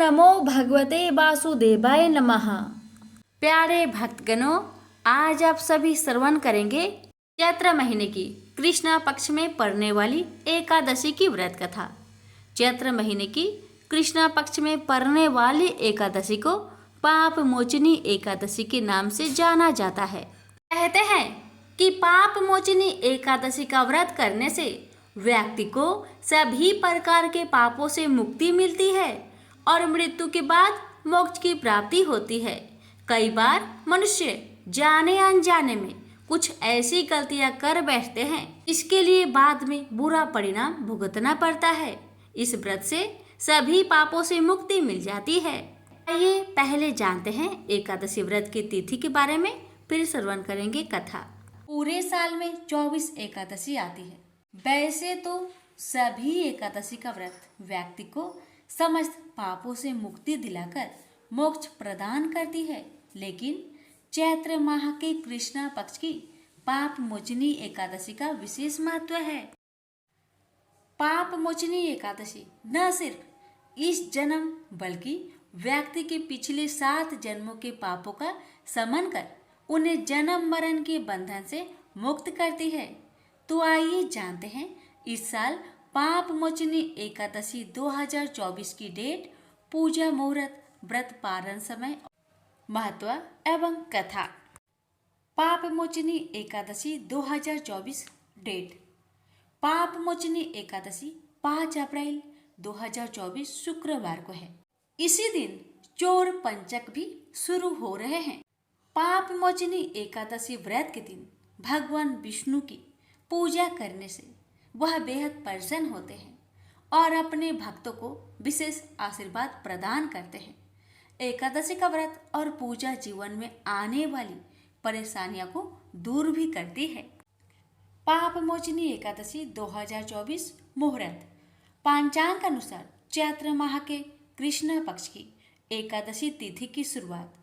नमो भगवते वासुदेवाय नमः। प्यारे भक्तगणों, आज आप सभी श्रवण करेंगे चैत्र महीने की कृष्ण पक्ष में पड़ने वाली एकादशी की व्रत कथा। चैत्र महीने की कृष्ण पक्ष में पड़ने वाली एकादशी को पाप मोचनी एकादशी के नाम से जाना जाता है। कहते हैं कि पाप मोचनी एकादशी का व्रत करने से व्यक्ति को सभी प्रकार के पापों से मुक्ति मिलती है और मृत्यु के बाद मोक्ष की प्राप्ति होती है। कई बार मनुष्य जाने अनजाने में कुछ ऐसी गलतियां कर बैठते हैं, इसके लिए बाद में बुरा परिणाम भुगतना पड़ता है। इस व्रत से सभी पापों से मुक्ति मिल जाती है। आइए पहले जानते हैं एकादशी व्रत की तिथि के बारे में, फिर श्रवण करेंगे कथा। पूरे साल में 24 एकादशी आती है। वैसे तो सभी एकादशी का व्रत व्यक्ति को समस्त पापों से मुक्ति दिलाकर मोक्ष प्रदान करती है, लेकिन चैत्र माह के कृष्ण पक्ष की पाप मोचनी एकादशी का विशेष महत्व है। पाप मोचनी एकादशी न सिर्फ इस जन्म बल्कि व्यक्ति के पिछले 7 जन्मों के पापों का शमन कर उन्हें जन्म मरण के बंधन से मुक्त करती है। तो आइए जानते हैं इस साल पाप मोचनी एकादशी 2024 की डेट, पूजा मुहूर्त, व्रत पारण समय, महत्व एवं कथा। पाप मोचनी एकादशी 2024 डेट। पाप मोचनी एकादशी 5 अप्रैल 2024 शुक्रवार को है। इसी दिन चोर पंचक भी शुरू हो रहे हैं। पाप मोचनी एकादशी व्रत के दिन भगवान विष्णु की पूजा करने से वह बेहद प्रसन्न होते हैं और अपने भक्तों को विशेष आशीर्वाद प्रदान करते हैं। एकादशी का व्रत और पूजा जीवन में आने वाली परेशानियों को दूर भी करती है। पाप मोचनी एकादशी 2024 मुहूर्त। पंचांग अनुसार चैत्र माह के कृष्ण पक्ष की एकादशी तिथि की शुरुआत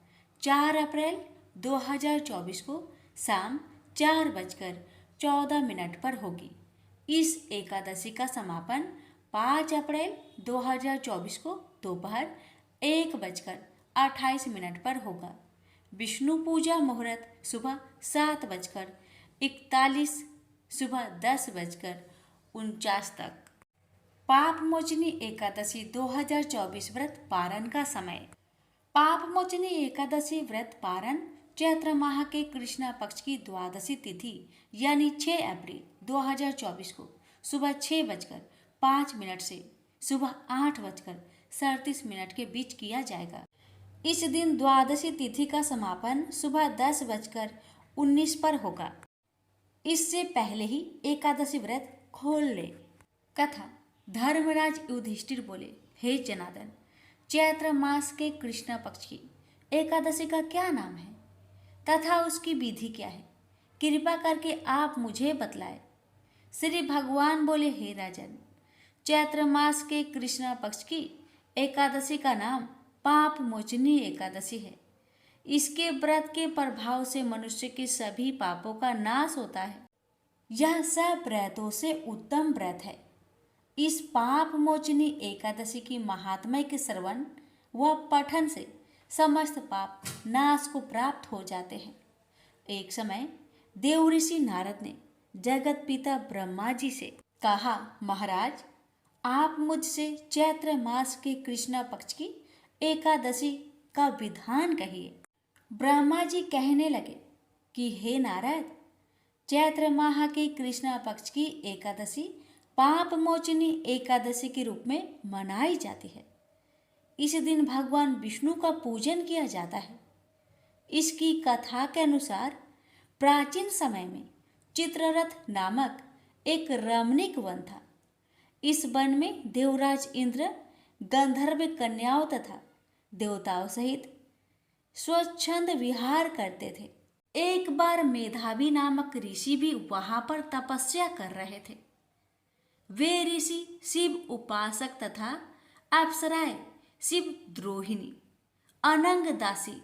4 अप्रैल 2024 को शाम 4:14 पर होगी। इस एकादशी का समापन 5 अप्रैल 2024 को दोपहर 1:28 पर होगा। विष्णु पूजा मुहूर्त सुबह 7:41, सुबह 10:49 तक। पाप मोचनी एकादशी 2024 व्रत पारण का समय। पाप मोचनी एकादशी व्रत पारण चैत्र माह के कृष्ण पक्ष की द्वादशी तिथि यानी 6 अप्रैल 2024 को सुबह 6:05 से सुबह 8:37 के बीच किया जाएगा। इस दिन द्वादशी तिथि का समापन सुबह 10:19 पर होगा। इससे पहले ही एकादशी व्रत खोल ले। कथा। धर्मराज युधिष्ठिर बोले, हे जनार्दन, चैत्र मास के कृष्ण पक्ष की एकादशी का क्या नाम है तथा उसकी विधि क्या है? कृपा करके आप मुझे बतलाए। श्री भगवान बोले, हे राजन, चैत्र मास के कृष्ण पक्ष की एकादशी का नाम पाप मोचनी एकादशी है। इसके व्रत के प्रभाव से मनुष्य के सभी पापों का नाश होता है। यह सब व्रतों से उत्तम व्रत है। इस पाप मोचनी एकादशी की महात्म्य के श्रवण व पठन से समस्त पाप नाश को प्राप्त हो जाते हैं। एक समय देव ऋषि नारद ने जगत पिता ब्रह्मा जी से कहा, महाराज, आप मुझसे चैत्र मास के कृष्ण पक्ष की एकादशी का विधान कहिए। ब्रह्मा जी कहने लगे कि हे नारद, चैत्र माह के कृष्ण पक्ष की एकादशी पाप मोचनी एकादशी के रूप में मनाई जाती है। इस दिन भगवान विष्णु का पूजन किया जाता है। इसकी कथा के अनुसार प्राचीन समय में चित्ररथ नामक एक रमणीक वन था। इस वन में देवराज इंद्र गंधर्व कन्याओं तथा देवताओं सहित स्वच्छंद विहार करते थे। एक बार मेधावी नामक ऋषि भी वहां पर तपस्या कर रहे थे। वे ऋषि शिव उपासक तथा अप्सराएं शिव द्रोहिणी अनंग दासी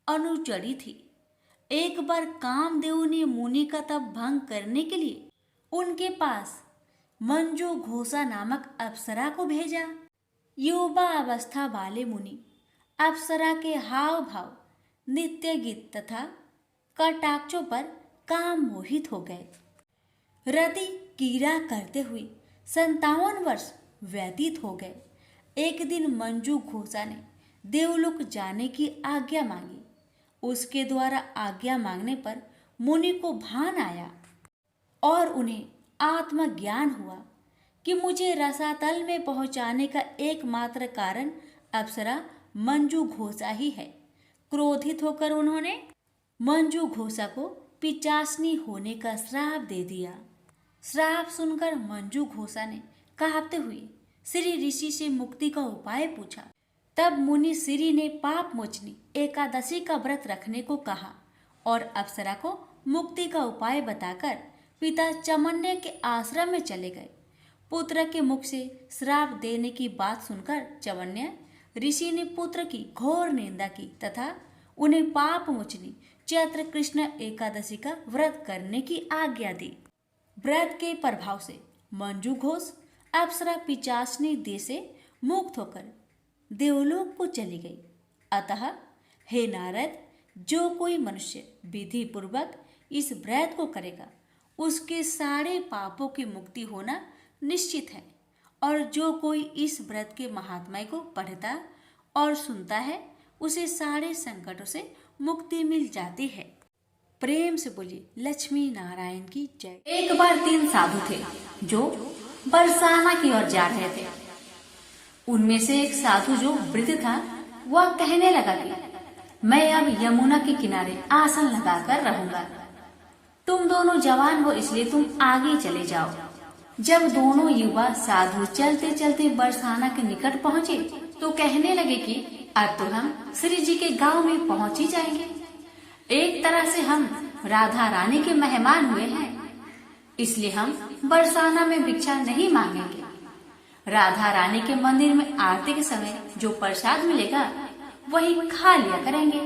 अनुचरी थी। एक बार कामदेव ने मुनि का तप भंग करने के लिए उनके पास मंजू घोषा नामक अप्सरा को भेजा। युवा अवस्था वाले मुनि अप्सरा के हाव भाव, नित्य गीत तथा कटाक्षों पर काम मोहित हो गए। रति कीड़ा करते हुए 57 वर्ष व्यतीत हो गए। एक दिन मंजू घोषा ने देवलोक जाने की आज्ञा मांगी। उसके द्वारा आज्ञा मांगने पर मुनि को भान आया और उन्हें आत्मज्ञान हुआ कि मुझे रसातल में पहुंचाने का एकमात्र कारण अप्सरा मंजू घोषा ही है। क्रोधित होकर उन्होंने मंजू घोषा को पिचासनी होने का श्राप दे दिया। श्राप सुनकर मंजू घोषा ने कांपते हुए श्री ऋषि से मुक्ति का उपाय पूछा। तब मुनि श्री ने पाप मोचनी एकादशी का व्रत रखने को कहा और अप्सरा को मुक्ति का उपाय बताकर पिता चमन्य के आश्रम में चले गए। पुत्र के मुख से श्राप देने की बात सुनकर चवन्य ऋषि ने पुत्र की घोर निंदा की तथा उन्हें पाप मोचनी चैत्र कृष्ण एकादशी का व्रत करने की आज्ञा दी। व्रत के प्रभाव से मंजू घोष अप्सरा पिचासनी देह से मुक्त होकर देवलोक को चली गई। अतः हे नारद, जो कोई मनुष्य विधि पूर्वक इस व्रत को करेगा उसके सारे पापों की मुक्ति होना निश्चित है, और जो कोई इस व्रत के महात्म्य को पढ़ता और सुनता है उसे सारे संकटों से मुक्ति मिल जाती है। प्रेम से बोलिए लक्ष्मी नारायण की जय। एक बार 3 साधु थे जो बरसाना की ओर जा रहे थे। उनमें से एक साधु जो वृद्ध था वह कहने लगा कि मैं अब यमुना के किनारे आसन लगाकर रहूंगा। तुम दोनों जवान हो इसलिए तुम आगे चले जाओ। जब दोनों युवा साधु चलते चलते बरसाना के निकट पहुँचे तो कहने लगे कि अब तो हम श्री जी के गांव में पहुँच ही जाएंगे। एक तरह से हम राधा रानी के मेहमान हुए हैं, इसलिए हम बरसाना में भिक्षा नहीं मांगेंगे। राधा रानी के मंदिर में आरती के समय जो प्रसाद मिलेगा वही खा लिया करेंगे,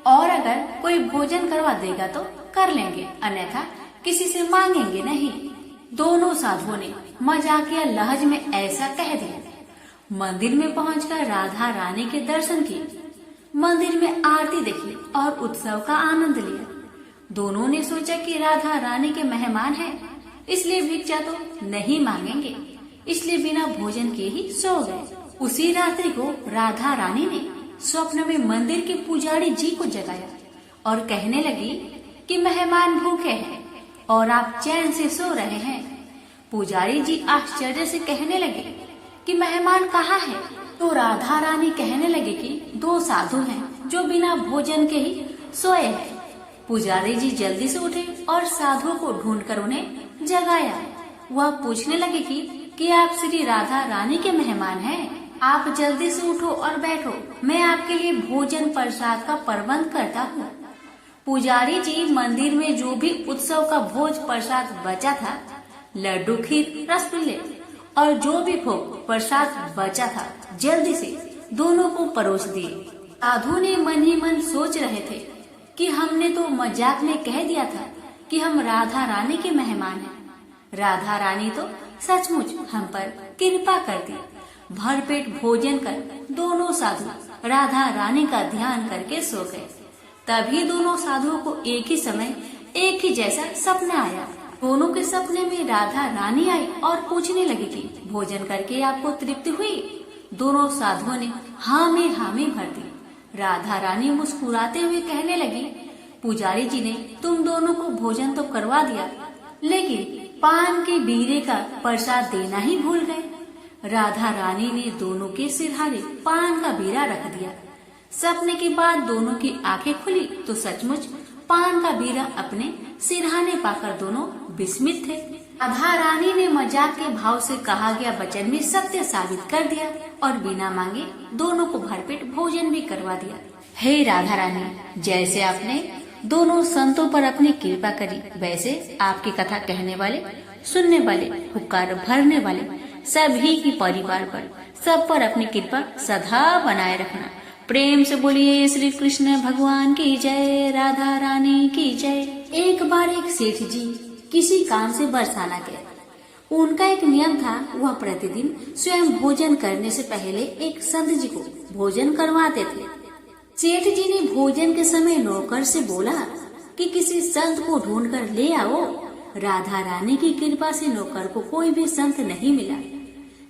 और अगर कोई भोजन करवा देगा तो कर लेंगे, अन्यथा किसी से मांगेंगे नहीं। दोनों साधुओं ने मजाकिया लहज में ऐसा कह दिया। मंदिर में पहुंचकर राधा रानी के दर्शन किए, मंदिर में आरती देखी और उत्सव का आनंद लिया। दोनों ने सोचा कि राधा रानी के मेहमान हैं, इसलिए भिक्षा तो नहीं मांगेंगे, इसलिए बिना भोजन के ही सो गए। उसी रात्रि को राधा रानी ने स्वप्न में मंदिर के पुजारी जी को जगाया और कहने लगी कि मेहमान भूखे हैं और आप चैन से सो रहे हैं। पुजारी जी आश्चर्य से कहने लगे कि मेहमान कहाँ है? तो राधा रानी कहने लगे कि 2 साधु हैं जो बिना भोजन के ही सोए हैं। पुजारी जी जल्दी से उठे और साधुओं को ढूंढकर उन्हें जगाया। वह पूछने लगे कि आप श्री राधा रानी के मेहमान हैं? आप जल्दी से उठो और बैठो, मैं आपके लिए भोजन प्रसाद का प्रबंध करता हूँ। पुजारी जी मंदिर में जो भी उत्सव का भोज प्रसाद बचा था, लड्डू, खीर, रसगुल्ले और जो भी भोग प्रसाद बचा था, जल्दी से दोनों को परोस दिए। साधु ने मन ही मन सोच रहे थे कि हमने तो मजाक में कह दिया था कि हम राधा रानी के मेहमान हैं। राधा रानी तो सचमुच हम पर कृपा कर दी। भरपेट भोजन कर दोनों साधु राधा रानी का ध्यान करके सो गए। तभी दोनों साधुओं को एक ही समय एक ही जैसा सपना आया। दोनों के सपने में राधा रानी आई और पूछने लगी कि भोजन करके आपको तृप्ति हुई? दोनों साधुओं ने हाँ में भर दी। राधा रानी मुस्कुराते हुए कहने लगी, पुजारी जी ने तुम दोनों को भोजन तो करवा दिया, लेकिन पान के बीरे का प्रसाद देना ही भूल गए। राधा रानी ने दोनों के सिरहाने पान का बीरा रख दिया। सपने के बाद दोनों की आंखें खुली तो सचमुच पान का बीरा अपने सिरहाने पाकर दोनों विस्मित थे। राधा रानी ने मजाक के भाव से कहा गया वचन में सत्य साबित कर दिया और बिना मांगे दोनों को भरपेट भोजन भी करवा दिया। हे राधा रानी, जैसे आपने दोनों संतों पर अपनी कृपा करी, वैसे आपकी कथा कहने वाले, सुनने वाले, हुक्कार भरने वाले सभी की परिवार पर, सब पर अपनी कृपा सदा बनाए रखना। प्रेम से बोलिए श्री कृष्ण भगवान की जय, राधा रानी की जय। एक बार एक सेठ जी किसी काम से बरसाना गए। उनका एक नियम था, वह प्रतिदिन स्वयं भोजन करने से पहले एक संत जी को भोजन करवाते थे। सेठ जी ने भोजन के समय नौकर से बोला कि किसी संत को ढूंढ कर ले आओ। राधा रानी की कृपा से नौकर को कोई भी संत नहीं मिला,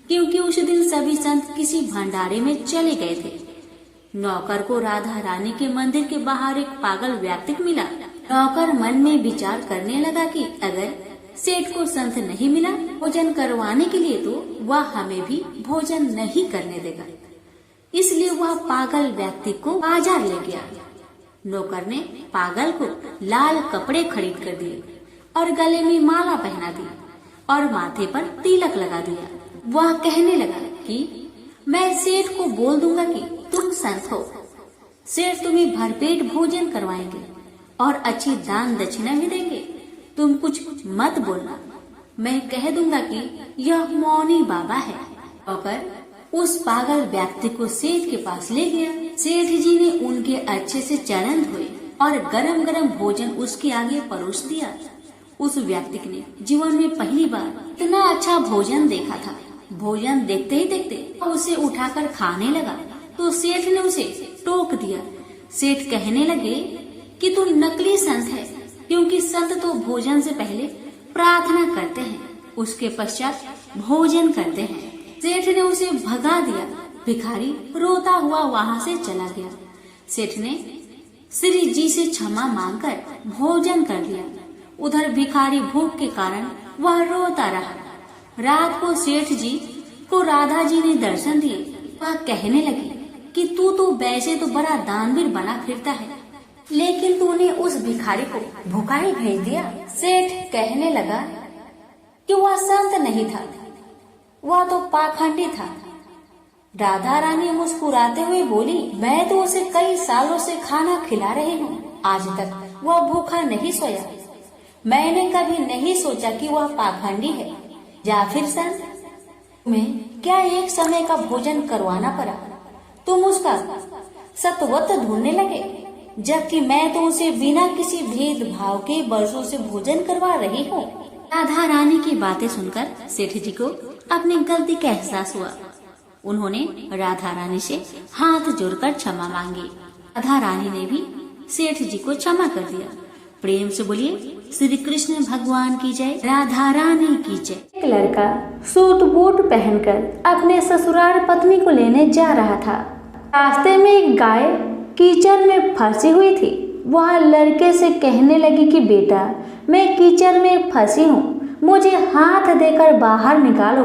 क्योंकि उस दिन सभी संत किसी भंडारे में चले गए थे। नौकर को राधा रानी के मंदिर के बाहर एक पागल व्यक्ति मिला। नौकर मन में विचार करने लगा कि अगर सेठ को संत नहीं मिला भोजन करवाने के लिए, तो वह हमें भी भोजन नहीं करने देगा। इसलिए वह पागल व्यक्ति को बाजार ले गया। नौकर ने पागल को लाल कपड़े खरीद कर दिए और गले में माला पहना दी और माथे पर तिलक लगा दिया। वह कहने लगा कि मैं सेठ को बोल दूंगा कि तुम संत हो। सेठ तुम्हें भरपेट भोजन करवाएंगे और अच्छी दान दक्षिणा भी देंगे। तुम कुछ मत बोलना, मैं कह दूंगा कि यह मौनी बाबा है। और उस पागल व्यक्ति को सेठ के पास ले गया। सेठ जी ने उनके अच्छे से चरण धोए और गरम गरम भोजन उसके आगे परोस दिया। उस व्यक्ति ने जीवन में पहली बार इतना अच्छा भोजन देखा था। भोजन देखते ही देखते उसे उठाकर खाने लगा तो सेठ ने उसे टोक दिया। सेठ कहने लगे कि तू नकली संत है, क्योंकि संत तो भोजन से पहले प्रार्थना करते हैं, उसके पश्चात भोजन करते हैं। सेठ ने उसे भगा दिया। भिखारी रोता हुआ वहाँ से चला गया। सेठ ने श्री जी से क्षमा मांगकर भोजन कर लिया। उधर भिखारी भूख के कारण वह रोता रहा। रात को सेठ जी को राधा जी ने दर्शन दिए। वह कहने लगी कि तू तो वैसे तो बड़ा दानवीर बना फिरता है, लेकिन तूने उस भिखारी को भूखा ही भेज दिया। सेठ कहने लगा कि वह संत नहीं था, वह तो पाखंडी था। राधा रानी मुस्कुराते हुए बोली, मैं तो उसे कई सालों से खाना खिला रही हूँ, आज तक वह भूखा नहीं सोया। मैंने कभी नहीं सोचा कि वह पाखंडी है या फिर संत। तुम्हें क्या एक समय का भोजन करवाना पड़ा? तुम उसका सत्वत ढूंढने लगे, जबकि मैं तो उसे बिना किसी भेदभाव के वर्षों से भोजन करवा रही हूँ। राधा रानी की बातें सुनकर सेठ जी को अपनी गलती का एहसास हुआ। उन्होंने राधा रानी से हाथ जोड़कर क्षमा मांगी। राधा रानी ने भी सेठ जी को क्षमा कर दिया। प्रेम से बोलिए श्री कृष्ण भगवान की जय, राधा रानी की जय। एक लड़का सूट बूट पहनकर अपने ससुराल पत्नी को लेने जा रहा था। रास्ते में एक गाय कीचड़ में फंसी हुई थी। वह लड़के से कहने लगी कि बेटा, मैं कीचड़ में फंसी हूँ, मुझे हाथ देकर बाहर निकालो।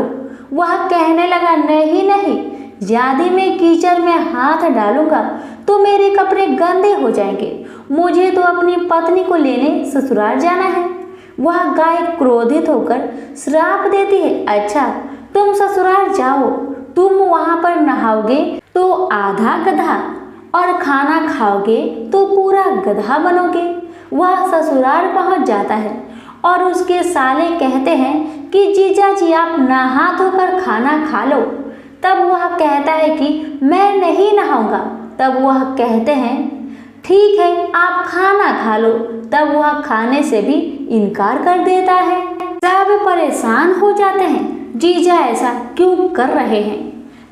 वह कहने लगा, नहीं नहीं, यदि मैं कीचड़ में हाथ डालूंगा तो मेरे कपड़े गंदे हो जाएंगे, मुझे तो अपनी पत्नी को लेने ससुराल जाना है। वह गाय क्रोधित होकर श्राप देती है, अच्छा तुम ससुराल जाओ, तुम वहां पर नहाओगे तो आधा गधा और खाना खाओगे तो पूरा गधा बनोगे। वह ससुराल पहुंच जाता है और उसके साले कहते हैं कि जीजा जी आप नहा धोकर खाना खा लो। तब वह कहता है कि मैं नहीं नहाऊंगा। तब वह कहते हैं ठीक है आप खाना खा लो। तब वह खाने से भी इनकार कर देता है। सब परेशान हो जाते हैं, जीजा ऐसा क्यों कर रहे हैं,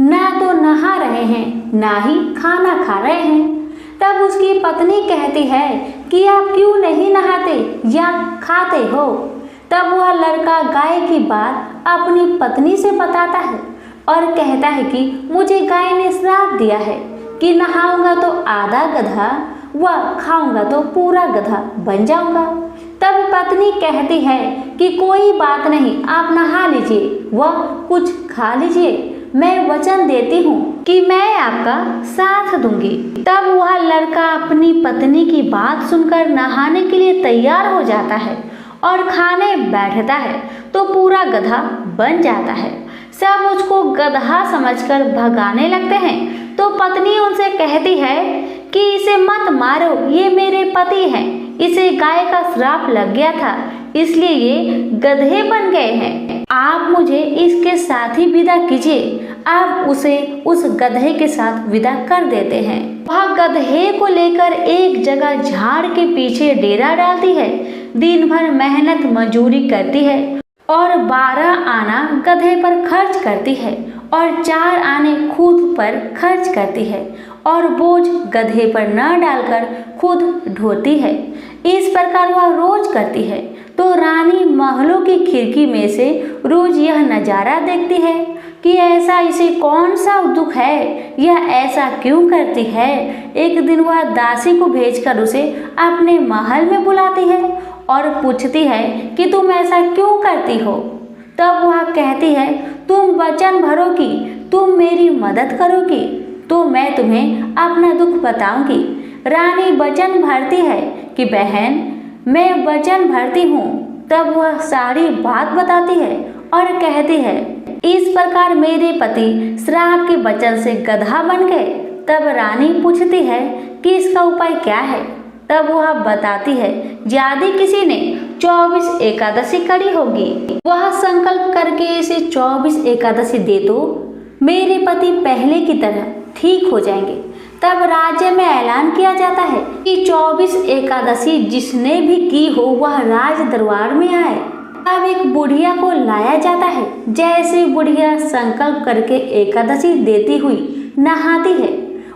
ना तो नहा रहे हैं ना ही खाना खा रहे हैं। तब उसकी पत्नी कहती है कि आप क्यों नहीं नहाते या खाते हो। तब वह लड़का गाय की बात अपनी पत्नी से बताता है और कहता है कि मुझे गाय ने श्राप दिया है कि नहाऊंगा तो आधा गधा व खाऊंगा तो पूरा गधा बन जाऊंगा। तब पत्नी कहती है कि कोई बात नहीं, आप नहा लीजिए व कुछ खा लीजिए, मैं वचन देती हूँ कि मैं आपका साथ दूंगी। तब वह लड़का अपनी पत्नी की बात सुनकर नहाने के लिए तैयार हो जाता है और खाने बैठता है तो पूरा गधा बन जाता है। सब उसको गधा समझकर भगाने लगते हैं तो पत्नी उनसे कहती है कि इसे मत मारो, ये मेरे पति हैं, इसे गाय का श्राप लग गया था इसलिए ये गधे बन गए हैं। आप मुझे इसके साथ ही विदा कीजिए। आप उसे उस गधे के साथ विदा कर देते हैं। वह गधे को लेकर एक जगह झाड़ के पीछे डेरा डालती है। दिन भर मेहनत मजूरी करती है और 12 आना गधे पर खर्च करती है और 4 आने खुद पर खर्च करती है और बोझ गधे पर न डालकर खुद ढोती है। इस प्रकार वह रोज करती है। तो रानी महलों की खिड़की में से रोज यह नजारा देखती है कि ऐसा इसे कौन सा दुख है, यह ऐसा क्यों करती है। एक दिन वह दासी को भेजकर उसे अपने महल में बुलाती है और पूछती है कि तुम ऐसा क्यों करती हो। तब वह कहती है, तुम वचन भरोगी, तुम मेरी मदद करोगी तो मैं तुम्हें अपना दुख बताऊंगी। रानी वचन भरती है कि बहन मैं वचन भरती हूँ। तब वह सारी बात बताती है और कहती है, इस प्रकार मेरे पति श्राप के वचन से गधा बन गए। तब रानी पूछती है कि इसका उपाय क्या है। तब वह बताती है, यदि किसी ने 24 एकादशी करी होगी, वह संकल्प करके इसे 24 एकादशी दे तो मेरे पति पहले की तरह ठीक हो जाएंगे। तब राज्य में ऐलान किया जाता है कि 24 एकादशी जिसने भी की हो वह राज दरबार में आए। अब एक बुढ़िया को लाया जाता है। जैसे बुढ़िया संकल्प करके एकादशी देती हुई नहाती है,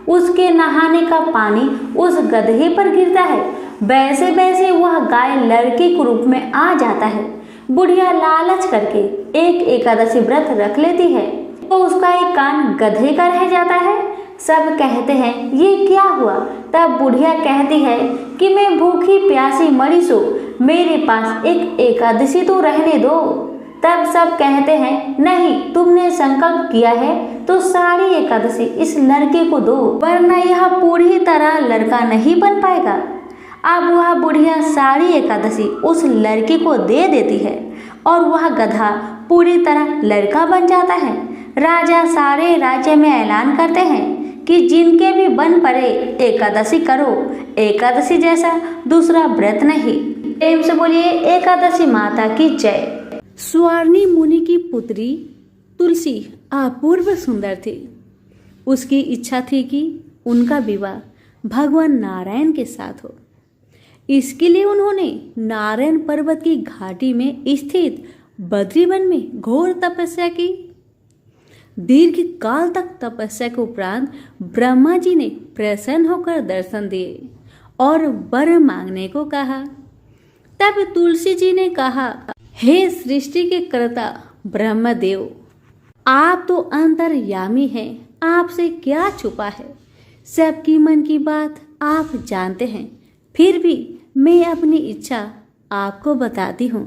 उसके नहाने का पानी उस गधे पर गिरता है। वैसे वैसे वह गाय लड़के के रूप में आ जाता है। बुढ़िया लालच करके एक एकादशी व्रत रख लेती है तो उसका एक कान गधे का रह जाता है। सब कहते हैं ये क्या हुआ। तब बुढ़िया कहती है कि मैं भूखी प्यासी मरी सो, मेरे पास एक एकादशी तो रहने दो। तब सब कहते हैं नहीं, तुमने संकल्प किया है तो सारी एकादशी इस लड़के को दो, वरना यह पूरी तरह लड़का नहीं बन पाएगा। अब वह बुढ़िया सारी एकादशी उस लड़के को दे देती है और वह गधा पूरी तरह लड़का बन जाता है। राजा सारे राज्य में ऐलान करते हैं कि जिनके भी बन पड़े एकादशी करो, एकादशी जैसा दूसरा व्रत नहीं। प्रेम से बोलिए एकादशी माता की जय। स्वर्णी मुनि की पुत्री तुलसी अपूर्व सुंदर थी। उसकी इच्छा थी कि उनका विवाह भगवान नारायण के साथ हो। इसके लिए उन्होंने नारायण पर्वत की घाटी में स्थित बद्री वन में घोर तपस्या की। दीर्घ काल तक तपस्या के उपरांत ब्रह्मा जी ने प्रसन्न होकर दर्शन दिए और वर मांगने को कहा। तब तुलसी जी ने कहा, हे सृष्टि के कर्ता ब्रह्मदेव, आप तो अंतर्यामी हैं, आपसे क्या छुपा है। सबकी मन की बात आप जानते हैं, फिर भी मैं अपनी इच्छा आपको बताती हूँ।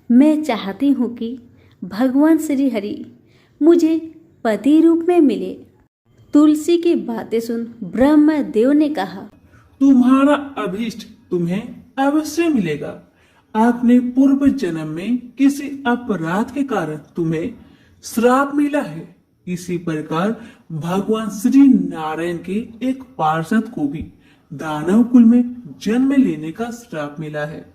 मैं चाहती हूँ कि भगवान श्री हरि मुझे पति रूप में मिले। तुलसी की बातें सुन ब्रह्मदेव ने कहा, तुम्हारा अभीष्ट तुम्हें अवश्य मिलेगा। आपने पूर्व जन्म में किसी अपराध के कारण तुम्हें श्राप मिला है। इसी प्रकार भगवान श्री नारायण के एक पार्षद को भी दानव कुल में जन्म लेने का श्राप मिला है।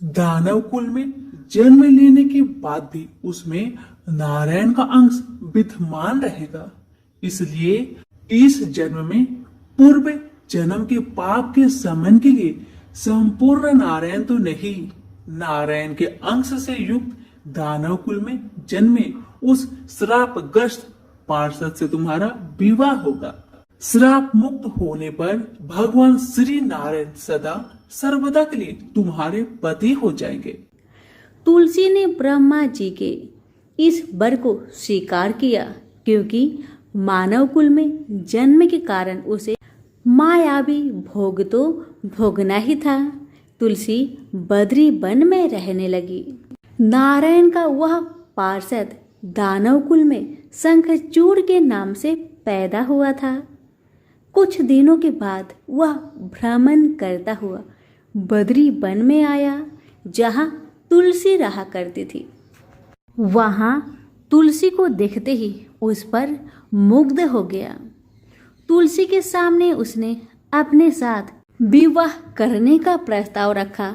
दानव कुल में जन्म लेने के बाद भी उसमें नारायण का अंश विद्यमान रहेगा। इसलिए इस जन्म में पूर्व जन्म के पाप के शमन के लिए संपूर्ण नारायण तो नहीं, नारायण के अंश से युक्त दानव कुल में जन्मे उस श्रापग्रस्त पार्षद से तुम्हारा विवाह होगा। श्राप मुक्त होने पर भगवान श्री नारायण सदा सर्वदा के लिए तुम्हारे पति हो जाएंगे। तुलसी ने ब्रह्मा जी के इस वर को स्वीकार किया, क्योंकि मानव कुल में जन्म के कारण उसे मायावी भोग तो भोगना ही था। तुलसी बद्री वन में रहने लगी। नारायण का वह पार्षद दानव कुल में शंखचूड़ के नाम से पैदा हुआ था। कुछ दिनों के बाद वह भ्रमण करता हुआ बद्री वन में आया, जहाँ तुलसी रहा करती थी। वहां तुलसी को देखते ही उस पर मुग्ध हो गया। तुलसी के सामने उसने अपने साथ विवाह करने का प्रस्ताव रखा।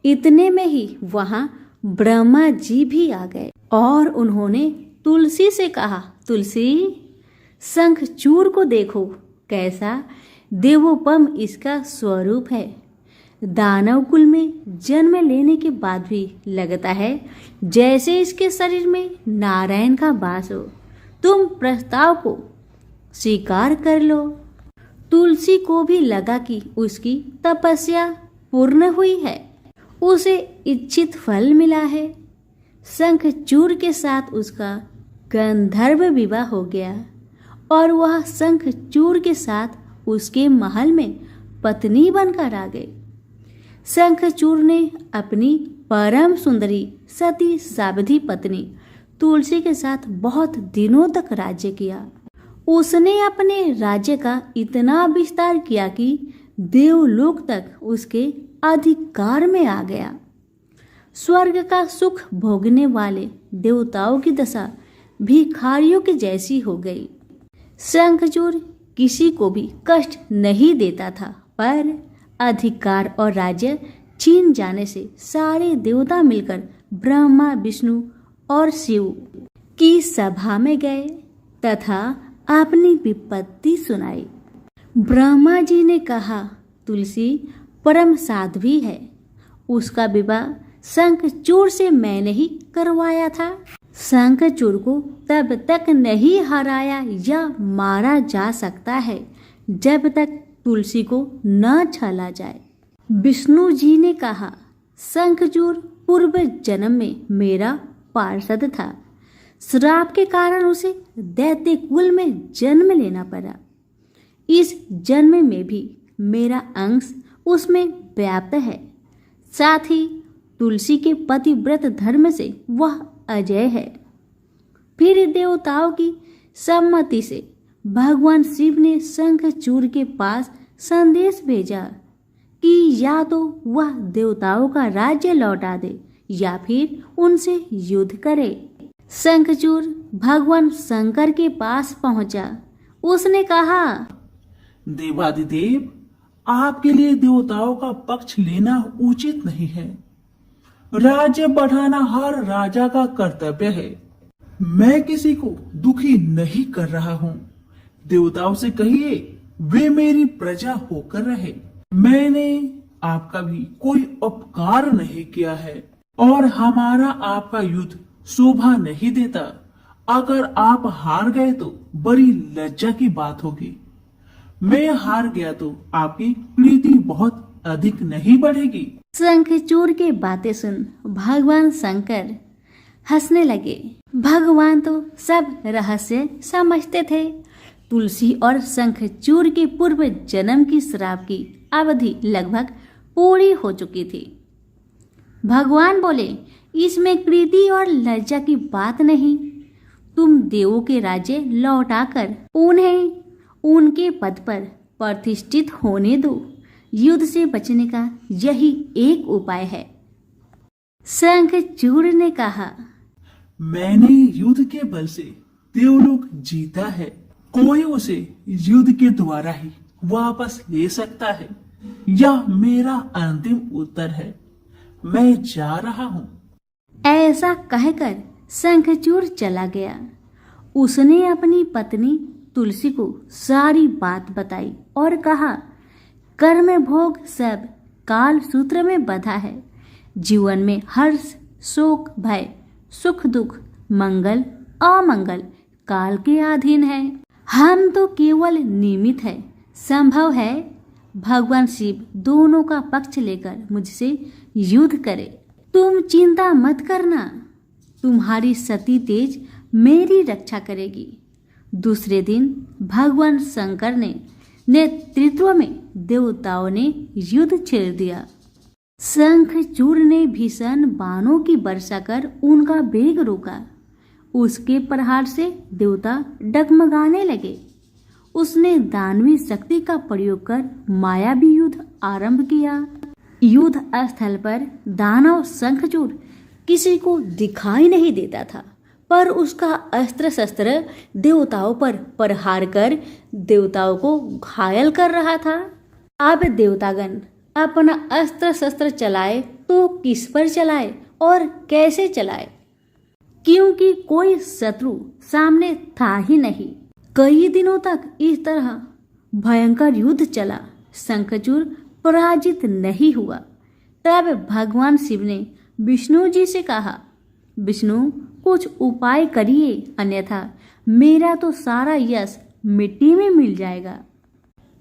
इतने में ही वहां ब्रह्मा जी भी आ गए और उन्होंने तुलसी से कहा, तुलसी शंखचूड़ को देखो, कैसा देवोपम इसका स्वरूप है। दानव कुल में जन्म लेने के बाद भी लगता है जैसे इसके शरीर में नारायण का वास हो। तुम प्रस्ताव को स्वीकार कर लो। तुलसी को भी लगा कि उसकी तपस्या पूर्ण हुई है, उसे इच्छित फल मिला है। शंखचूड़ के साथ उसका गंधर्व विवाह हो गया और वह शंखचूड़ के साथ उसके महल में पत्नी बनकर आ गई। शंखचूड़ ने अपनी परम सुंदरी सती सावधि पत्नी तुलसी के साथ बहुत दिनों तक राज्य किया। उसने अपने राज्य का इतना विस्तार किया कि देवलोक तक उसके अधिकार में आ गया। स्वर्ग का सुख भोगने वाले देवताओं की दशा भिखारियों की जैसी हो गई। शंखचूड़ किसी को भी कष्ट नहीं देता था, पर अधिकार और राज्य छीन जाने से सारे देवता मिलकर ब्रह्मा, विष्णु और शिव की सभा में गए तथा अपनी विपत्ति सुनाई। ब्रह्मा जी ने कहा, तुलसी परम साध्वी है, उसका विवाह शंखचूड़ से मैंने ही करवाया था। शंखचूड़ को तब तक नहीं हराया या मारा जा सकता है जब तक तुलसी को न छला जाए। विष्णु जी ने कहा, शंखचूड़ पूर्व जन्म में मेरा पार्षद था। श्राप के कारण उसे दैत्य कुल में जन्म लेना पड़ा। इस जन्म में भी मेरा अंश उसमें व्याप्त है। साथ ही तुलसी के पतिव्रत धर्म से वह अजय है। फिर देवताओं की सम्मति से भगवान शिव ने शंखचूड़ के पास संदेश भेजा कि या तो वह देवताओं का राज्य लौटा दे या फिर उनसे युद्ध करे। शंखचूड़ भगवान शंकर के पास पहुंचा। उसने कहा, देवादिदेव, आपके लिए देवताओं का पक्ष लेना उचित नहीं है। राज्य बढ़ाना हर राजा का कर्तव्य है। मैं किसी को दुखी नहीं कर रहा हूँ। देवताओं से कहिए वे मेरी प्रजा होकर रहे। मैंने आपका भी कोई उपकार नहीं किया है और हमारा आपका युद्ध शोभा नहीं देता। अगर आप हार गए तो बड़ी लज्जा की बात होगी। मैं हार गया तो आपकी प्रीति बहुत अधिक नहीं बढ़ेगी। शंखचूड़ की बातें सुन भगवान शंकर हंसने लगे। भगवान तो सब रहस्य समझते थे। तुलसी और शंखचूड़ के पूर्व जन्म की श्राप की अवधि लगभग पूरी हो चुकी थी। भगवान बोले, इसमें कृति और लज्जा की बात नहीं। तुम देवों के राज्य लौटाकर उन्हें उनके पद पर प्रतिष्ठित होने दो। युद्ध से बचने का यही एक उपाय है। शंखचूड़ ने कहा, मैंने युद्ध के बल से देवलोक जीता है। कोई उसे युद्ध के द्वारा ही वापस ले सकता है। यह मेरा अंतिम उत्तर है। मैं जा रहा हूँ। ऐसा कहकर शंखचूड़ चला गया। उसने अपनी पत्नी तुलसी को सारी बात बताई और कहा, कर्म भोग सब काल सूत्र में बंधा है। जीवन में हर्ष, शोक, भय, सुख, दुख, मंगल, अमंगल काल के अधीन है। हम तो केवल निमित्त है। संभव है भगवान शिव दोनों का पक्ष लेकर मुझसे युद्ध करे। तुम चिंता मत करना, तुम्हारी सती तेज मेरी रक्षा करेगी। दूसरे दिन भगवान शंकर ने नेतृत्व में देवताओं ने युद्ध छेड़ दिया। शंखचूड़ ने भीषण बाणों की वर्षा कर उनका वेग रोका। उसके प्रहार से देवता डगमगाने लगे। उसने दानवी शक्ति का प्रयोग कर मायावी युद्ध आरंभ किया। युद्ध स्थल पर दानव शंखचूड़ किसी को दिखाई नहीं देता था, पर उसका अस्त्र शस्त्र देवताओं पर प्रहार कर देवताओं को घायल कर रहा था। अब देवतागण अपना अस्त्र शस्त्र चलाए तो किस पर चलाए और कैसे चलाए, क्योंकि कोई शत्रु सामने था ही नहीं। कई दिनों तक इस तरह भयंकर युद्ध चला। शंखचूड़ पराजित नहीं हुआ। तब भगवान शिव ने विष्णु जी से कहा, विष्णु कुछ उपाय करिए, अन्यथा मेरा तो सारा यश मिट्टी में मिल जाएगा।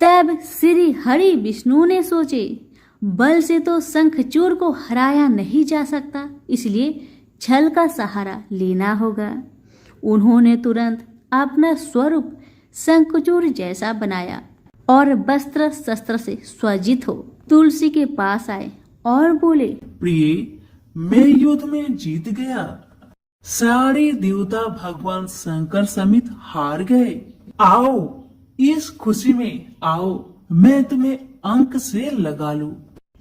तब श्री हरि विष्णु ने सोचे, बल से तो शंखचूर को हराया नहीं जा सकता, इसलिए छल का सहारा लेना होगा। उन्होंने तुरंत अपना स्वरूप शंखचूर जैसा बनाया और वस्त्र शस्त्र से सज्जित हो तुलसी के पास आए और बोले, प्रिय, मैं युद्ध में जीत गया। सारे देवता भगवान शंकर समेत हार गए। आओ, इस खुशी में आओ, मैं तुम्हें अंक से लगा लूं।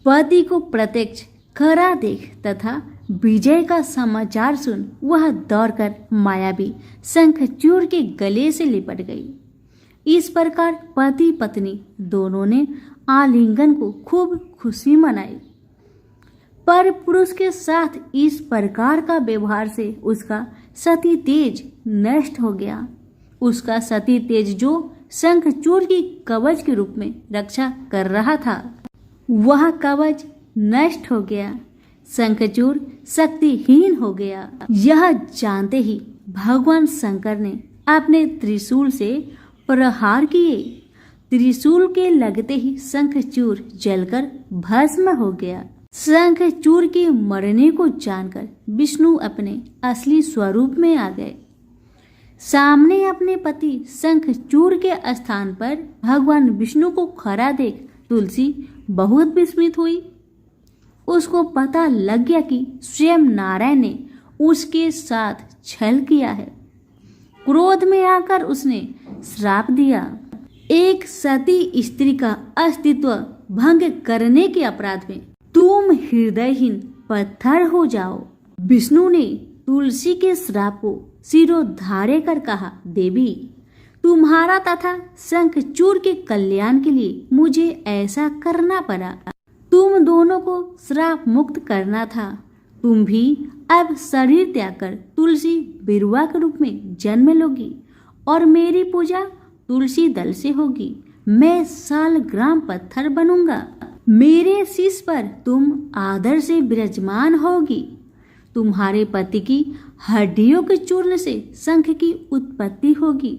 पति को प्रत्यक्ष खरा देख तथा विजय का समाचार सुन वह दौड़कर मायावी शंखचूर के गले से लिपट गई। इस प्रकार पति पत्नी दोनों ने आलिंगन को खूब खुशी मनाई। पर पुरुष के साथ इस प्रकार का व्यवहार से उसका सती तेज नष्ट हो गया। उसका सती तेज जो शंखचूर की कवच के रूप में रक्षा कर रहा था, वह कवच नष्ट हो गया। शंखचूर शक्तिहीन हो गया। यह जानते ही भगवान शंकर ने अपने त्रिशूल से प्रहार किए। त्रिशूल के लगते ही शंखचूर जलकर भस्म हो गया। शंखचूर के मरने को जानकर विष्णु अपने असली स्वरूप में आ गए। सामने अपने पति शंखचूर के स्थान पर भगवान विष्णु को खड़ा देख तुलसी बहुत विस्मित हुई। उसको पता लग गया कि स्वयं नारायण ने उसके साथ छल किया है। क्रोध में आकर उसने श्राप दिया, एक सती स्त्री का अस्तित्व भंग करने के अपराध में तुम हृदयहीन पत्थर हो जाओ। विष्णु ने तुलसी के श्राप को सिरोधार्य कर कहा, देवी, तुम्हारा तथा शंखचूर के कल्याण के लिए मुझे ऐसा करना पड़ा। तुम दोनों को श्राप मुक्त करना था। तुम भी अब शरीर त्याग कर तुलसी बिरुवा के रूप में जन्म लोगी और मेरी पूजा तुलसी दल से होगी। मैं सालग्राम पत्थर बनूंगा। मेरे शीश पर तुम आदर से विराजमान होगी। तुम्हारे पति की हड्डियों के चूर्ण से शंख की उत्पत्ति होगी।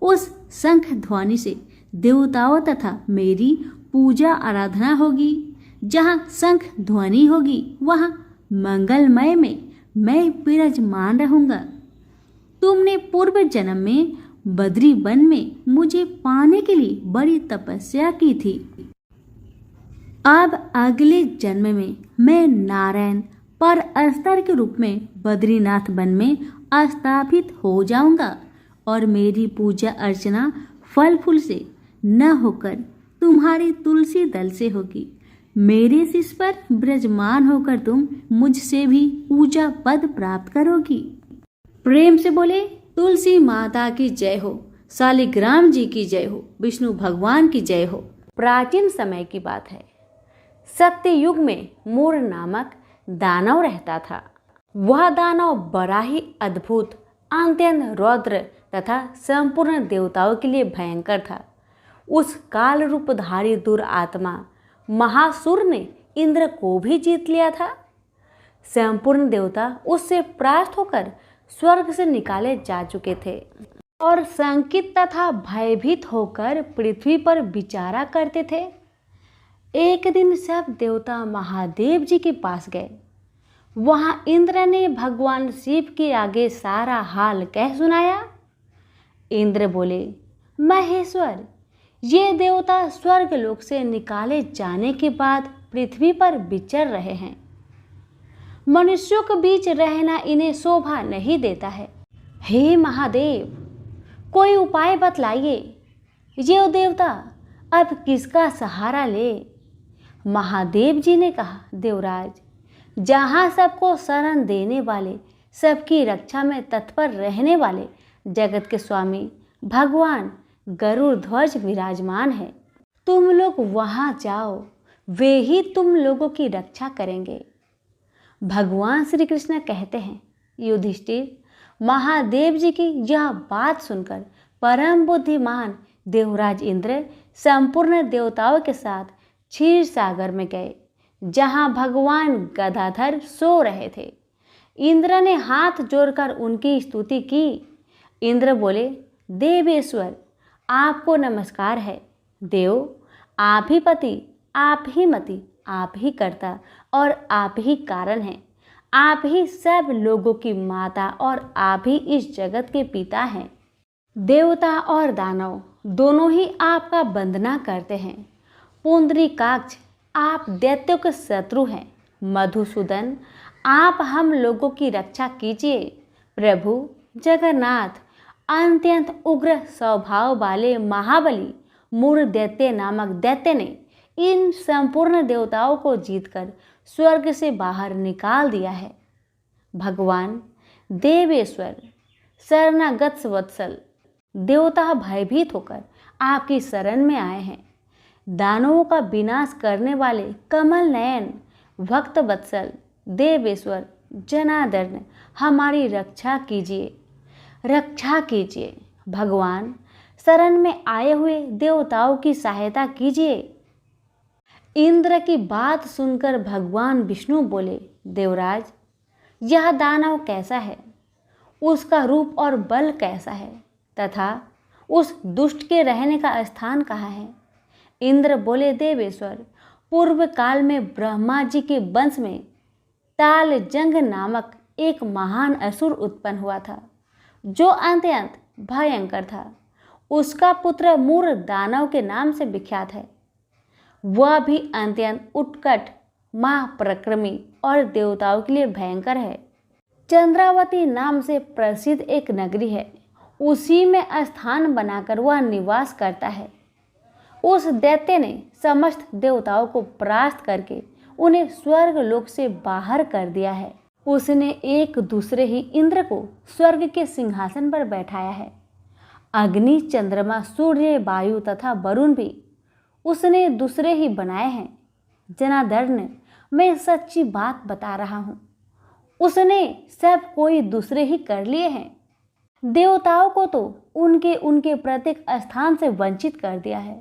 उस शंख ध्वनि से देवताओं तथा मेरी पूजा आराधना होगी। जहाँ शंख ध्वनि होगी वहाँ मंगलमय में मैं विराजमान रहूंगा। तुमने पूर्व जन्म में बद्री वन में मुझे पाने के लिए बड़ी तपस्या की थी। अब अगले जन्म में मैं नारायण पर स्तर के रूप में बद्रीनाथ वन में स्थापित हो जाऊंगा और मेरी पूजा अर्चना फल फूल से न होकर तुम्हारी तुलसी दल से होगी। मेरे शीश पर विराजमान होकर तुम मुझसे भी पूजा पद प्राप्त करोगी। प्रेम से बोले, तुलसी माता की जय हो, शालिग्राम जी की जय हो, विष्णु भगवान की जय हो। प्राचीन समय की बात है। सत्य युग में मोर नामक दानव रहता था। वह दानव बड़ा ही अद्भुत, अत्यंत रौद्र तथा संपूर्ण देवताओं के लिए भयंकर था। उस काल रूपधारी दुरात्मा महासुर ने इंद्र को भी जीत लिया था। संपूर्ण देवता उससे परास्त होकर स्वर्ग से निकाले जा चुके थे और शंकित तथा भयभीत होकर पृथ्वी पर विचारा करते थे। एक दिन सब देवता महादेव जी के पास गए। वहां इंद्र ने भगवान शिव के आगे सारा हाल कह सुनाया। इंद्र बोले, महेश्वर, ये देवता स्वर्ग लोक से निकाले जाने के बाद पृथ्वी पर विचर रहे हैं। मनुष्यों के बीच रहना इन्हें शोभा नहीं देता है। हे महादेव, कोई उपाय बतलाइए। ये देवता अब किसका सहारा ले? महादेव जी ने कहा, देवराज, जहाँ सबको शरण देने वाले, सबकी रक्षा में तत्पर रहने वाले जगत के स्वामी भगवान गरुड़ ध्वज विराजमान है, तुम लोग वहां जाओ, वे ही तुम लोगों की रक्षा करेंगे। भगवान श्री कृष्ण कहते हैं, युधिष्ठिर, महादेव जी की यह बात सुनकर परम बुद्धिमान देवराज इंद्र संपूर्ण देवताओं के साथ क्षीर सागर में गए, जहां भगवान गदाधर सो रहे थे। इंद्र ने हाथ जोड़कर उनकी स्तुति की। इंद्र बोले, देवेश्वर, आपको नमस्कार है। देव, आप ही पति, आप ही मति, आप ही कर्ता और आप ही कारण हैं। आप ही सब लोगों की माता और आप ही इस जगत के पिता हैं। देवता और दानव दोनों ही आपका वंदना करते हैं। पुंडरीकाक्ष, आप दैत्यों के शत्रु हैं। मधुसूदन, आप हम लोगों की रक्षा कीजिए। प्रभु जगन्नाथ, अत्यंत उग्र स्वभाव वाले महाबली मूर दैत्य नामक दैत्य ने इन संपूर्ण देवताओं को जीतकर स्वर्ग से बाहर निकाल दिया है। भगवान देवेश्वर, शरणागत वत्सल, देवता भयभीत होकर आपकी शरण में आए हैं। दानवों का विनाश करने वाले कमल नयन भक्त वत्सल देवेश्वर जनार्दन, हमारी रक्षा कीजिए, रक्षा कीजिए। भगवान, शरण में आए हुए देवताओं की सहायता कीजिए। इंद्र की बात सुनकर भगवान विष्णु बोले, देवराज, यह दानव कैसा है, उसका रूप और बल कैसा है, तथा उस दुष्ट के रहने का स्थान कहाँ है। इंद्र बोले, देवेश्वर, पूर्व काल में ब्रह्मा जी के वंश में तालजंग नामक एक महान असुर उत्पन्न हुआ था, जो अत्यंत भयंकर था। उसका पुत्र मूर दानव के नाम से विख्यात है। वह भी अत्यंत उत्कट, महापराक्रमी और देवताओं के लिए भयंकर है। चंद्रावती नाम से प्रसिद्ध एक नगरी है, उसी में स्थान बनाकर वह निवास करता है। उस दैत्य ने समस्त देवताओं को परास्त करके उन्हें स्वर्ग लोक से बाहर कर दिया है। उसने एक दूसरे ही इंद्र को स्वर्ग के सिंहासन पर बैठाया है। अग्नि, चंद्रमा, सूर्य, वायु तथा वरुण भी उसने दूसरे ही बनाए हैं। जनार्दन, मैं सच्ची बात बता रहा हूँ, उसने सब कोई दूसरे ही कर लिए हैं। देवताओं को तो उनके उनके प्रत्येक स्थान से वंचित कर दिया है।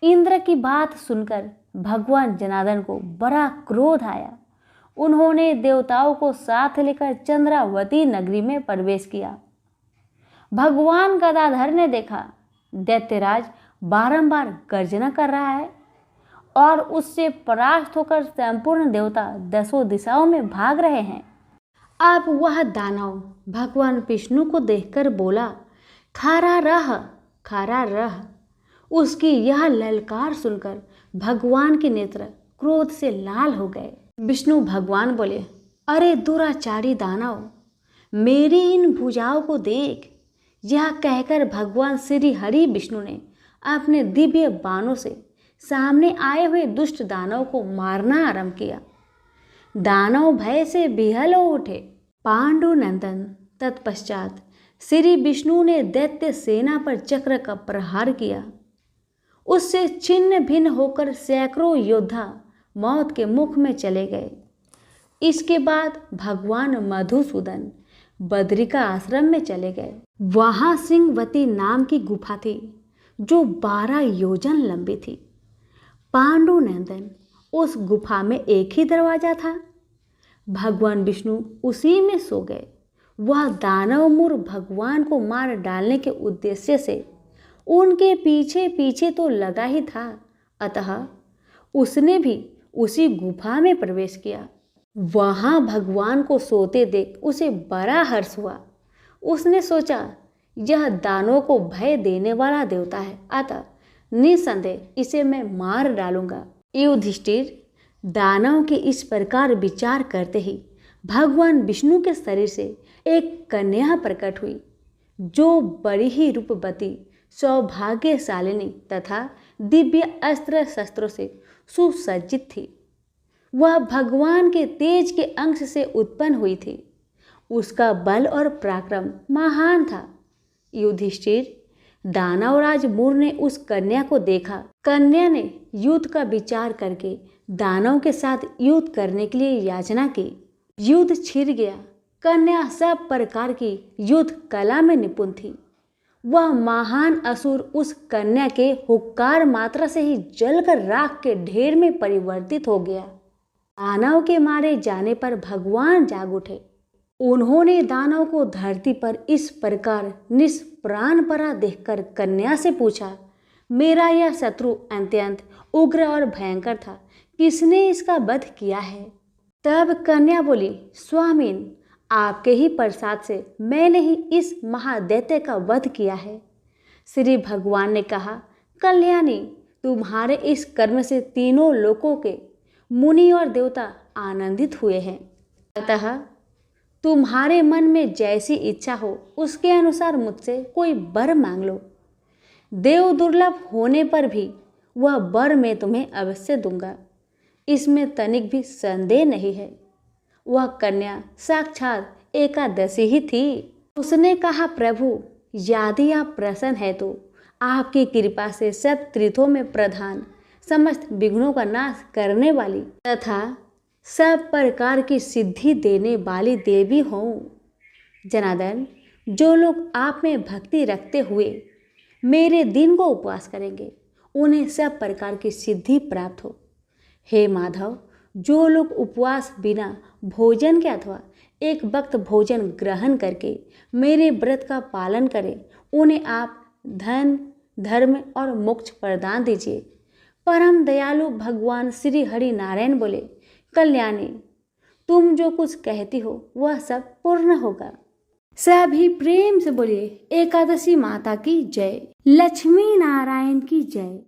इंद्र की बात सुनकर भगवान जनार्दन को बड़ा क्रोध आया। उन्होंने देवताओं को साथ लेकर चंद्रावती नगरी में प्रवेश किया। भगवान गदाधर ने देखा दैत्यराज बारंबार गर्जना कर रहा है और उससे परास्त होकर संपूर्ण देवता दसों दिशाओं में भाग रहे हैं। अब वह दानव भगवान विष्णु को देखकर बोला, खड़ा रह, खड़ा रह। उसकी यह ललकार सुनकर भगवान के नेत्र क्रोध से लाल हो गए। विष्णु भगवान बोले, अरे दुराचारी दानव, मेरी इन भुजाओं को देख। यह कहकर भगवान श्री हरि विष्णु ने अपने दिव्य बाणों से सामने आए हुए दुष्ट दानव को मारना आरंभ किया। दानव भय से विहल हो उठे। पांडुनंदन तत्पश्चात श्री विष्णु ने दैत्य सेना पर चक्र का प्रहार किया। उससे छिन्न भिन्न होकर सैकड़ों योद्धा मौत के मुख में चले गए। इसके बाद भगवान मधुसूदन बद्रिका आश्रम में चले गए। वहां सिंहवती नाम की गुफा थी, जो 12 योजन लंबी थी। पांडुनंदन, उस गुफा में एक ही दरवाजा था। भगवान विष्णु उसी में सो गए। वह दानव मूर भगवान को मार डालने के उद्देश्य से उनके पीछे पीछे तो लगा ही था, अतः उसने भी उसी गुफा में प्रवेश किया। वहां भगवान को सोते देख उसे बड़ा हर्ष हुआ। उसने सोचा, यह दानवों को भय देने वाला देवता है, अतः निसंदेह इसे मैं मार डालूंगा। युधिष्ठिर, दानव के इस प्रकार विचार करते ही भगवान विष्णु के शरीर से एक कन्या प्रकट हुई, जो बड़ी ही रूपवती, सौभाग्यशालिनी तथा दिव्य अस्त्र शस्त्रों से सुसज्जित थी। वह भगवान के तेज के अंश से उत्पन्न हुई थी। उसका बल और पराक्रम महान था। युधिष्ठिर, दानवराज मूर ने उस कन्या को देखा। कन्या ने युद्ध का विचार करके दानव के साथ युद्ध करने के लिए याचना की। युद्ध छिड़ गया। कन्या सब प्रकार की युद्ध कला में निपुण थी। वह महान असुर उस कन्या के हुक्कार मात्रा से ही जलकर राख के ढेर में परिवर्तित हो गया। दानव के मारे जाने पर भगवान जाग उठे। उन्होंने दानव को धरती पर इस प्रकार निष्प्राण पड़ा देखकर कन्या से पूछा, मेरा यह शत्रु अत्यंत उग्र और भयंकर था, किसने इसका वध किया है? तब कन्या बोली, स्वामीन, आपके ही प्रसाद से मैंने ही इस महादैत्य का वध किया है। श्री भगवान ने कहा, कल्याणी, तुम्हारे इस कर्म से तीनों लोकों के मुनि और देवता आनंदित हुए हैं। अतः तुम्हारे मन में जैसी इच्छा हो उसके अनुसार मुझसे कोई वर मांग लो। देव दुर्लभ होने पर भी वह वर मैं तुम्हें अवश्य दूंगा, इसमें तनिक भी संदेह नहीं है। वह कन्या साक्षात एकादशी ही थी। उसने कहा, प्रभु, यदि आप प्रसन्न है तो आपकी कृपा से सब तीर्थों में प्रधान, समस्त विघ्नों का नाश करने वाली तथा सब प्रकार की सिद्धि देने वाली देवी हो। जनार्दन, जो लोग आप में भक्ति रखते हुए मेरे दिन को उपवास करेंगे उन्हें सब प्रकार की सिद्धि प्राप्त हो। हे माधव, जो लोग उपवास बिना भोजन के अथवा एक वक्त भोजन ग्रहण करके मेरे व्रत का पालन करें, उन्हें आप धन, धर्म और मोक्ष प्रदान दीजिए। परम दयालु भगवान श्री हरि नारायण बोले, कल्याणी, तुम जो कुछ कहती हो वह सब पूर्ण होगा। सभी प्रेम से बोलिए, एकादशी माता की जय, लक्ष्मी नारायण की जय।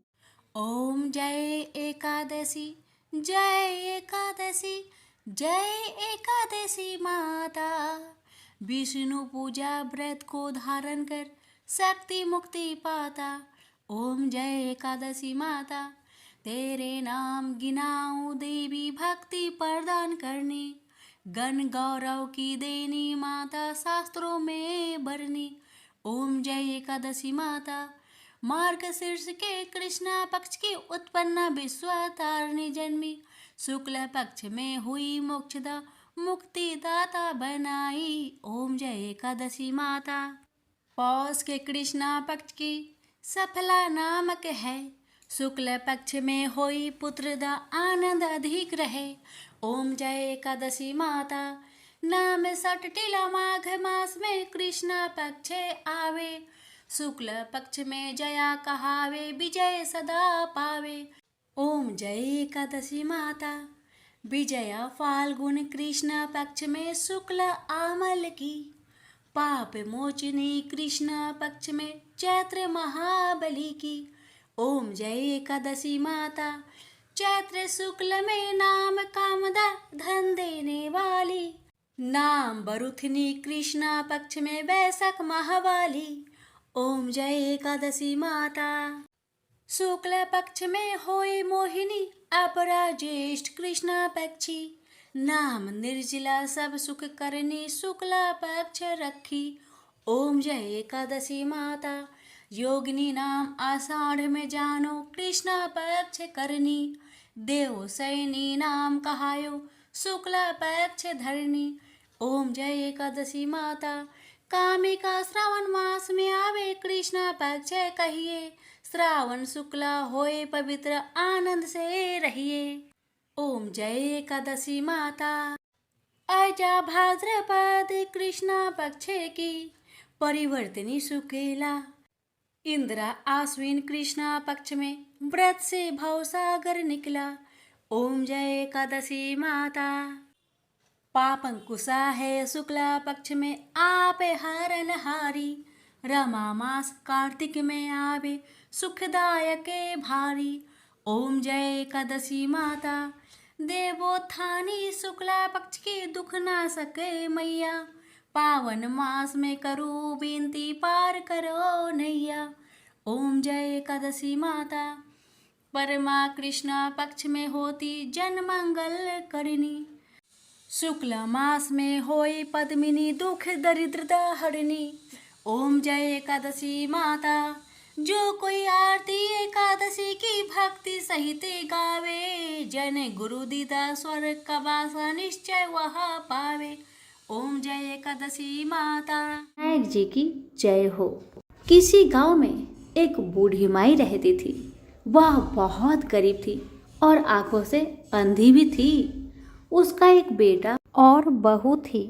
ओम जय एकादशी, जय एकादशी, जय एकादशी माता। विष्णु पूजा व्रत को धारण कर शक्ति मुक्ति पाता। ओम जय एकादशी माता, तेरे नाम गिनाऊं देवी भक्ति प्रदान करने। गण गौरव की देनी माता, शास्त्रों में बरनी। ओम जय एकादशी माता, मार्गशीर्ष के कृष्णा पक्ष की उत्पन्ना विश्वतारिणी जन्मी। शुक्ल पक्ष में हुई मोक्षदा, मुक्ति दाता बनाई। ओम जय एकादशी माता, पौष के कृष्णा पक्ष की सफला नामक है। शुक्ल पक्ष में होई पुत्रदा, आनंद अधिक रहे। ओम जय एकादशी माता, नाम सट टीला माघ मास में कृष्णा पक्ष आवे। शुक्ल पक्ष में जया कहावे, विजय सदा पावे। ओम जय एकादशी माता, विजया फाल्गुन कृष्ण पक्ष में शुक्ल आमल की। पाप मोचनी कृष्ण पक्ष में चैत्र महाबली की। ओम जय एकादशी माता, चैत्र शुक्ल में नाम कामदा, धन देने वाली। नाम बरुथनी कृष्ण पक्ष में वैशाख महावाली। ओम जय एकादशी माता, शुक्ल पक्ष में होए मोहिनी, अपरा ज्येष्ठ कृष्ण पक्षी। नाम निर्जला सब सुख करनी, शुक्ला पक्ष रखी। ओम जय एकादशी माता, योगिनी नाम आषाढ़ में जानो, कृष्णा पक्ष करनी। देव सैनी नाम कहायो, शुक्ला पक्ष धरनी। ओम जय एकादशी माता, कामिका श्रावण मास में आवे, कृष्णा पक्ष कहिए। श्रावण शुक्ला होए पवित्र, आनंद से रहिए। ओम जय एकादशी माता, अजा भाद्रपद कृष्णा पक्ष की। परिवर्तनी शुक्ला, इंद्रा आश्विन कृष्णा पक्ष में व्रत से भवसागर निकला। ओम जय एकादशी माता, पापंकुशा है शुक्ला पक्ष में आपे हरन हारी। रमा मास कार्तिक में आवे, सुखदायक भारी। ओम जय एकादशी माता, देवोत्थानी शुक्ला पक्ष की दुख ना सके मैया। पावन मास में करो विनती, पार करो नैया। ओम जय एकादशी माता, परमा कृष्णा पक्ष में होती जन मंगल करनी। शुक्ल मास में होई पद्मिनी, दुख दरिद्रता हरनी। ओम जय एकादशी माता, जो कोई आरती एकादशी की भक्ति सहित गावे। जन गुरु दीदा स्वर्ग का वासा, निश्चय वह पावे। ओम जय एकादशी माता। नायक जी की जय हो। किसी गांव में एक बूढ़ी माई रहती थी। वह बहुत गरीब थी और आंखों से अंधी भी थी। उसका एक बेटा और बहू थी।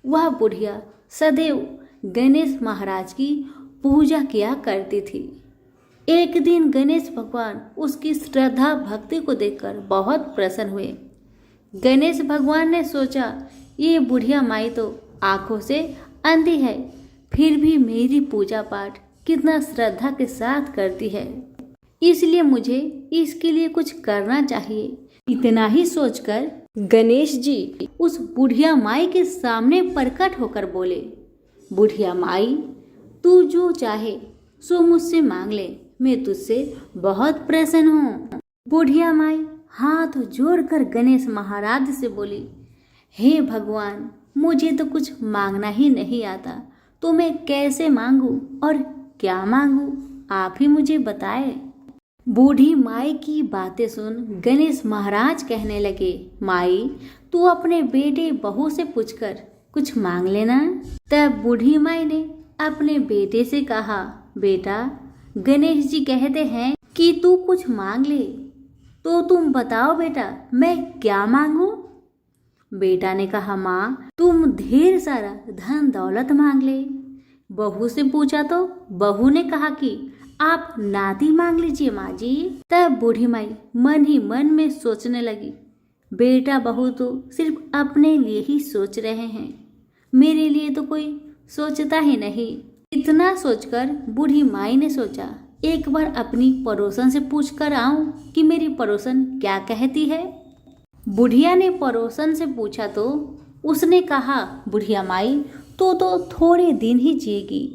वह बुढ़िया सदैव गणेश महाराज की पूजा किया करती थी। एक दिन गणेश भगवान उसकी श्रद्धा भक्ति को देखकर बहुत प्रसन्न हुए। गणेश भगवान ने सोचा, ये बुढ़िया माई तो आंखों से अंधी है, फिर भी मेरी पूजा पाठ कितना श्रद्धा के साथ करती है, इसलिए मुझे इसके लिए कुछ करना चाहिए। इतना ही सोचकर गणेश जी उस बुढ़िया माई के सामने प्रकट होकर बोले, बुढ़िया माई, तू जो चाहे सो मुझसे मांग ले, मैं तुझसे बहुत प्रसन्न हूँ। बुढ़िया माई हाथ जोड़कर गणेश महाराज से बोली, हे भगवान, मुझे तो कुछ मांगना ही नहीं आता, तो मैं कैसे मांगू और क्या मांगू, आप ही मुझे बताए। बूढ़ी माई की बातें सुन गणेश महाराज कहने लगे, माई, तू अपने बेटे बहू से पूछकर कुछ मांग लेना। तब बूढ़ी माई ने अपने बेटे से कहा, बेटा, गणेश जी कहते हैं कि तू कुछ मांग ले, तो तुम बताओ बेटा, मैं क्या मांगू। बेटा ने कहा, माँ, तुम ढेर सारा धन दौलत मांग ले। बहू से पूछा तो बहू ने कहा कि आप नाती मांग लीजिए माँ जी। तब बूढ़ी माई मन ही मन में सोचने लगी, बेटा बहू तो सिर्फ अपने लिए ही सोच रहे हैं, मेरे लिए तो कोई सोचता ही नहीं। इतना सोचकर बूढ़ी माई ने सोचा, एक बार अपनी पड़ोसन से पूछ कर आऊं कि मेरी पड़ोसन क्या कहती है। बुढ़िया ने पड़ोसन से पूछा तो उसने कहा, बुढ़िया माई, तू तो थोड़े दिन ही जिएगी,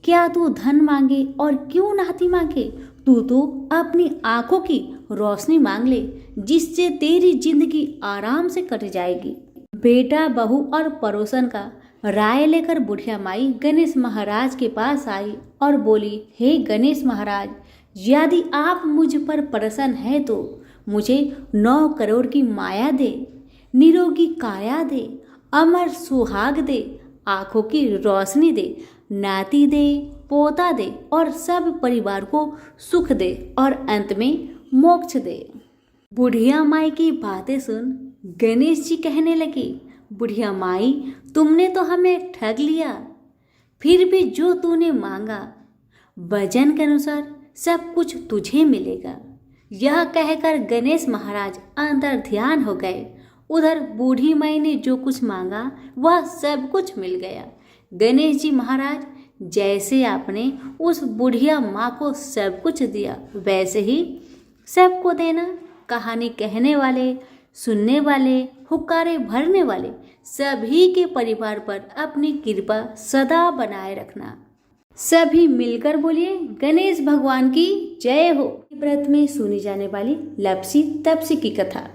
क्या तू धन मांगे और क्यों नाती मांगे, तू तो अपनी आंखों की रोशनी मांग ले, जिससे तेरी जिंदगी आराम से कट जाएगी। बेटा बहू और पड़ोसन का राय लेकर बुढ़िया माई गणेश महाराज के पास आई और बोली, हे गणेश महाराज, यदि आप मुझ पर प्रसन्न है तो मुझे 9 करोड़ की माया दे, निरोगी काया दे, अमर सुहाग दे, आंखों की रोशनी दे, नाती दे, पोता दे और सब परिवार को सुख दे और अंत में मोक्ष दे। बुढ़िया माई की बातें सुन गणेश जी कहने लगे, बुढ़िया माई, तुमने तो हमें ठग लिया, फिर भी जो तूने मांगा वजन के अनुसार सब कुछ तुझे मिलेगा। यह कहकर गणेश महाराज अंतर ध्यान हो गए। उधर बूढ़ी माई ने जो कुछ मांगा वह सब कुछ मिल गया। गणेश जी महाराज, जैसे आपने उस बुढ़िया माँ को सब कुछ दिया, वैसे ही सबको देना। कहानी कहने वाले, सुनने वाले, हुक्कारे भरने वाले सभी के परिवार पर अपनी कृपा सदा बनाए रखना। सभी मिलकर बोलिए, गणेश भगवान की जय हो। व्रत में सुनी जाने वाली लपसी तपसी की कथा।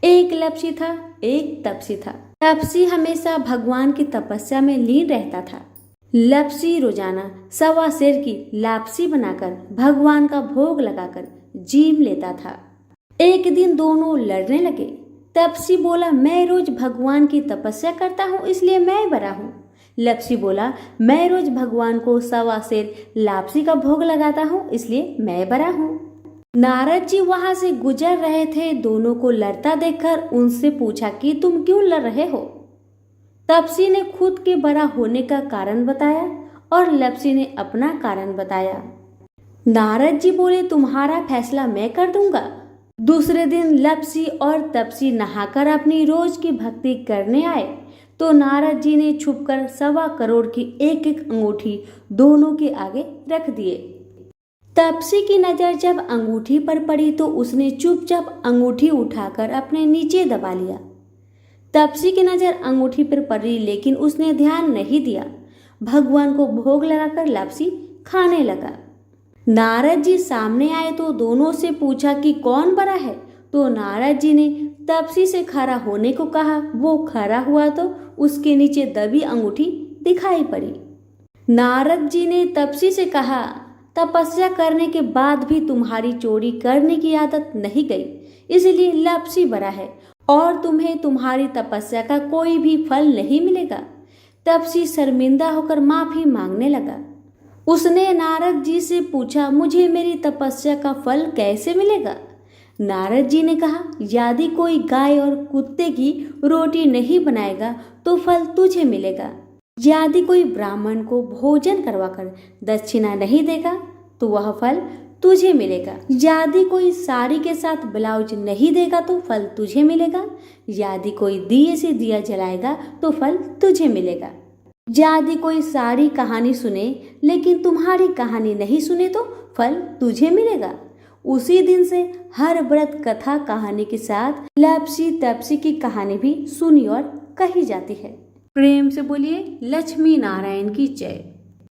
एक लपसी था, एक तपसी था। तपसी हमेशा भगवान की तपस्या में लीन रहता था। लपसी रोजाना 1.25 सेर की लापसी बनाकर भगवान का भोग लगाकर जीम लेता था। एक दिन दोनों लड़ने लगे। तपसी बोला, मैं रोज भगवान की तपस्या करता हूँ, इसलिए मैं बड़ा हूँ। लपसी बोला, मैं रोज भगवान को 1.25 सेर लापसी का भोग लगाता हूँ, इसलिए मैं बड़ा हूँ। नारद जी वहां से गुजर रहे थे। दोनों को लड़ता देखकर उनसे पूछा कि तुम क्यों लड़ रहे हो। तपसी ने खुद के बड़ा होने का कारण बताया और लपसी ने अपना कारण बताया। नारद जी बोले, तुम्हारा फैसला मैं कर दूंगा। दूसरे दिन लपसी और तपसी नहाकर अपनी रोज की भक्ति करने आए तो नारद जी ने छुपकर 1.25 करोड़ की एक अंगूठी दोनों के आगे रख दिए। तपसी की नजर जब अंगूठी पर पड़ी तो उसने चुपचाप अंगूठी उठाकर अपने नीचे दबा लिया। तपसी की नजर अंगूठी पर पड़ी लेकिन उसने ध्यान नहीं दिया। भगवान को भोग लगाकर लपसी खाने लगा। नारद जी सामने आए तो दोनों से पूछा कि कौन बड़ा है, तो नारद जी ने तपसी से खड़ा होने को कहा। वो खड़ा हुआ तो उसके नीचे दबी अंगूठी दिखाई पड़ी। नारद जी ने तपसी से कहा, तपस्या करने के बाद भी तुम्हारी चोरी करने की आदत नहीं गई, इसलिए लपसी बड़ा है और तुम्हें तुम्हारी तपस्या का कोई भी फल नहीं मिलेगा। तपसी शर्मिंदा होकर माफी मांगने लगा। उसने नारद जी से पूछा, मुझे मेरी तपस्या का फल कैसे मिलेगा? नारद जी ने कहा, यदि कोई गाय और कुत्ते की रोटी नहीं बनाएगा तो फल तुझे मिलेगा। यदि कोई ब्राह्मण को भोजन करवाकर दक्षिणा नहीं देगा तो वह फल तुझे मिलेगा। यदि कोई साड़ी के साथ ब्लाउज नहीं देगा तो फल तुझे मिलेगा। यदि कोई दिए से दिया जलाएगा तो फल तुझे मिलेगा। यदि कोई सारी कहानी सुने लेकिन तुम्हारी कहानी नहीं सुने तो फल तुझे मिलेगा। उसी दिन से हर व्रत कथा कहानी के साथ लपसी तपसी की कहानी भी सुनी और कही जाती है। प्रेम से बोलिए लक्ष्मी नारायण की जय।